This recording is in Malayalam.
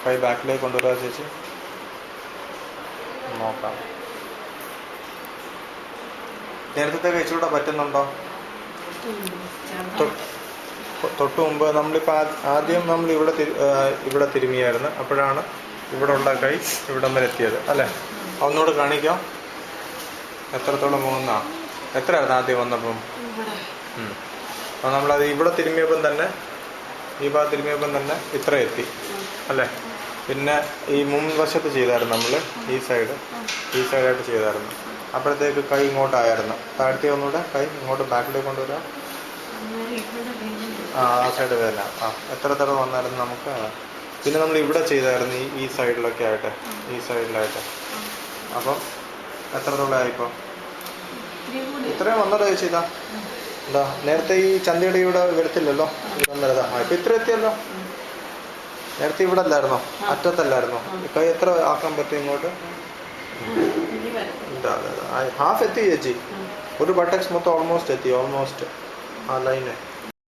കൈ ബാക്കിലേക്ക് കൊണ്ടുവരാ ചേച്ചി. നോക്കാം. നേരത്തെ ഇച്ചിരൂടെ പറ്റുന്നുണ്ടോ? തൊട്ട് മുമ്പ് നമ്മളിപ്പോൾ ആദ്യം നമ്മൾ ഇവിടെ തിരുമിയായിരുന്നു. അപ്പോഴാണ് ഇവിടെ ഉള്ള കൈ ഇവിടം വരെ എത്തിയത് അല്ലേ? ഒന്നുകൂടെ കാണിക്കാം എത്രത്തോളം പോകുന്ന. എത്രയായിരുന്നു ആദ്യം വന്നപ്പം? അപ്പോൾ നമ്മളത് ഇവിടെ തിരുമിയപ്പം തന്നെ, ഈ ഭാഗത്ത് തിരുമിയപ്പം തന്നെ ഇത്ര എത്തി അല്ലേ? പിന്നെ ഈ മുൻവശത്ത് ചെയ്തായിരുന്നു നമ്മൾ, ഈ സൈഡായിട്ട് ചെയ്തായിരുന്നു. അപ്പോഴത്തേക്ക് കൈ ഇങ്ങോട്ടായിരുന്നു. താഴ്ത്തി ഒന്നുകൂടെ കൈ ഇങ്ങോട്ട് ബാക്കിലേക്ക് കൊണ്ടുവരാം. ആ സൈഡ് വേദന. എത്ര വന്നായിരുന്നു നമുക്ക്. പിന്നെ നമ്മൾ ഇവിടെ ചെയ്തായിരുന്നു ഈ സൈഡിലൊക്കെ ആയിട്ട്, ഈ സൈഡിലായിട്ട്. അപ്പം എത്രത്തോളമായിപ്പോൾ? ഇത്രയും വന്നതാ ചേച്ചി. എന്താ നേരത്തെ ഈ ചന്തയുടെ ഇവിടെ വരത്തില്ലല്ലോ, വന്നതാ. ഇപ്പം ഇത്ര എത്തിയല്ലോ. നേരത്തെ ഇവിടെ അല്ലായിരുന്നോ, അറ്റത്തല്ലായിരുന്നോ? കൈ എത്ര ആക്കാൻ പറ്റും ഇങ്ങോട്ട്? ഹാഫ് എത്തി ചേച്ചി. ഒരു ബട്ടക്സ് മൊത്തം ഓൾമോസ്റ്റ് എത്തി, ഓൾമോസ്റ്റ് ആ ലൈന്.